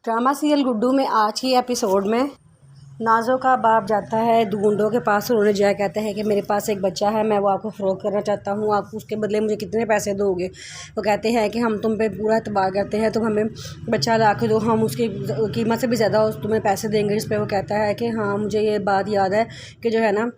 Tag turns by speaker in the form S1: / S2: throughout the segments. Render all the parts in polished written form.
S1: Drama serial Guddu में आज की एपिसोड में नाज़ो का बाप जाता है गुंडों के पास और उन्हें जय कहता है कि मेरे पास एक बच्चा है, मैं वो आपको फ़रोख्त करना चाहता हूँ, आप उसके बदले मुझे कितने पैसे दोगे। वो कहते हैं कि हम तुम पे पूरा एतबार करते हैं, तुम हमें बच्चा ला के दो, हम उसकी कीमत से भी ज़्यादा तुम्हें पैसे देंगे। जिस पर वो कहता है कि हाँ, मुझे ये बात याद है कि जो है ना,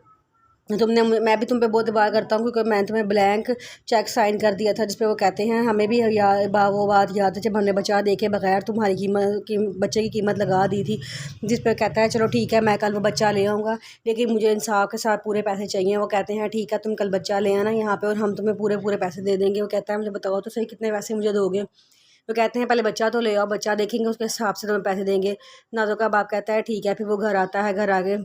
S1: मैं भी तुम पे बहुत एतबार करता हूँ क्योंकि मैंने तुम्हें ब्लैंक चेक साइन कर दिया था। जिस पे वो कहते हैं हमें भी वो बात याद है जब हमने बच्चा देखे बगैर तुम्हारी बच्चे की कीमत लगा दी थी। जिस पे कहता है चलो ठीक है, मैं कल वो बच्चा ले आऊँगा, लेकिन मुझे इंसाफ के साथ पूरे पैसे चाहिए। वो कहते हैं ठीक है, तुम कल बच्चा ले आना यहाँ पे और हम तुम्हें पूरे पैसे दे देंगे। वो कहता है मुझे बताओ तो सही कितने पैसे मुझे दोगे। तो कहते हैं पहले बच्चा तो ले आओ, बच्चा देखेंगे उसके हिसाब से तुम्हें पैसे देंगे। नाज़ो का बाप कहता है ठीक है। फिर वो घर आता है, घर आके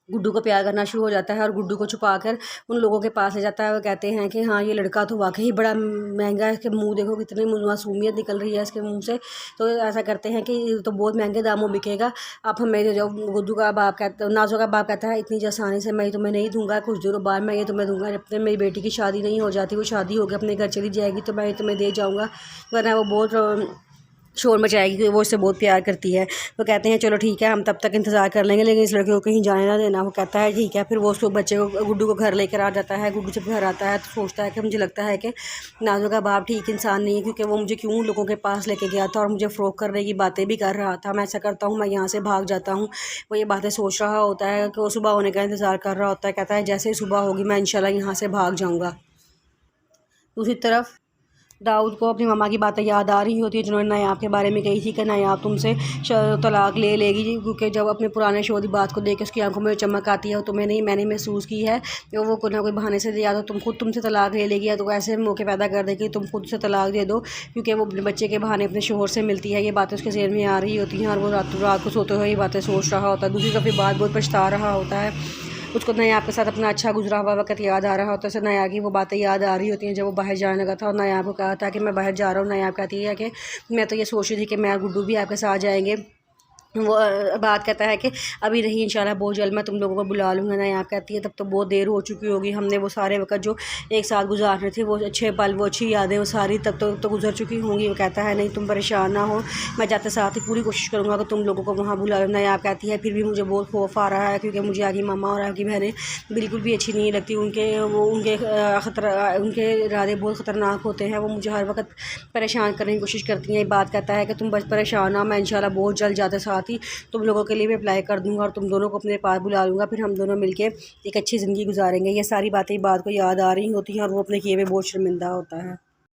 S1: गुड्डू को प्यार करना शुरू हो जाता है और गुड्डू को छुपाकर उन लोगों के पास ले जाता है। वो कहते हैं कि हाँ, ये लड़का तो वाकई बड़ा महंगा है, इसके मुंह देखो कितनी मासूमियत निकल रही है इसके मुंह से। तो ऐसा करते हैं कि ये तो बहुत महंगे दामों बिकेगा, आप हमें दे जाओ। गुड्डू का बाप कहता, नाज़ो का बाप कहता है इतनी आसानी से मैं तुम्हें नहीं दूंगा, कुछ दिनों बाद मैं ये तुम्हें दूंगा। जब तक मेरी बेटी की शादी नहीं हो जाती, वो शादी होकर अपने घर चली जाएगी तो मैं ये तुम्हें दे जाऊँगा, वरना वो बहुत शोर मचाएगी क्योंकि वो इससे बहुत प्यार करती है। वो कहते हैं चलो ठीक है, हम तब तक इंतज़ार कर लेंगे, लेकिन इस लड़के को कहीं जाने ना देना। वो कहता है ठीक है। फिर वो उसको बच्चे को गुड्डू को घर लेकर आ जाता है। गुड्डू जब घर आता है तो सोचता है कि मुझे लगता है कि नाज़ो का बाप ठीक इंसान नहीं है, क्योंकि वो मुझे क्यों लोगों के पास लेके गया था और मुझे फ़रोख्त करने की बातें भी कर रहा था। मैं ऐसा करता हूँ, मैं यहाँ से भाग जाता हूँ। वो ये बातें सोच रहा होता है कि वो सुबह होने का इंतज़ार कर रहा होता है। कहता है जैसे ही सुबह होगी मैं इंशाल्लाह यहाँ से भाग जाऊँगा। दूसरी तरफ दाऊद को अपनी मम्मा की बातें याद आ रही होती है जिन्होंने नायाब के बारे में कही थी कि नायाब तुमसे तलाक ले लेगी, क्योंकि जब अपने पुराने शोधी बात को देख के उसकी आंखों में चमक आती है। तुम्हें नहीं, मैंने महसूस की है कि वो कोई ना कोई बहाने से या तो तुमसे तलाक ले लेगी या तो ऐसे मौके पैदा कर देगी तुम खुद से तलाक दे दो, क्योंकि वो अपने बच्चे के बहाने अपने शोहर से मिलती है। ये बातें उसके ज़हन में आ रही होती हैं और वो रात को सोते हुए ये बातें सोच रहा होता है। दूसरी तरफ ये बात बहुत पछता रहा होता है। उसको नायाब के साथ अपना अच्छा गुजरा हुआ वक्त याद आ रहा होता है। उसे नायाब की वो बातें याद आ रही होती हैं जब वो बाहर जाने लगा था और नायाब को कहा था कि मैं बाहर जा रहा हूँ। नायाब कहती है कि मैं तो ये सोच रही थी कि मैं और गुड्डू भी आपके साथ जाएंगे। वो बात कहता है कि अभी नहीं, इंशाल्लाह बहुत जल्द मैं तुम लोगों को बुला लूँगा। नायाब कहती है तब तो बहुत देर हो चुकी होगी, हमने वो सारे वक्त जो एक साथ गुजारने थे, वो अच्छे पल, वो अच्छी यादें, वो सारी तब तो गुजर चुकी होंगी। वो कहता है नहीं, तुम परेशान ना हो, मैं जाते साथ ही पूरी कोशिश करूँगा कि तुम लोगों को वहाँ बुला लूँ। नायाब कहती है फिर भी मुझे बहुत खौफ आ रहा है, क्योंकि मुझे आगे मामा और आगे बहनें बिल्कुल भी अच्छी नहीं लगती। उनके इरादे बहुत ख़तरनाक होते हैं, वो मुझे हर वक्त परेशान करने की कोशिश करती हैं। बात कहता है कि तुम बस परेशान ना, मैं इंशाल्लाह बहुत जल्द जाते साथ ही तुम लोगों के लिए भी अप्लाई कर दूंगा और तुम दोनों को अपने पास बुला लूँगा, फिर हम दोनों मिलके एक अच्छी ज़िंदगी गुजारेंगे। ये सारी बातें बात को याद आ रही होती हैं और वो अपने किए हुए बहुत शर्मिंदा होता है।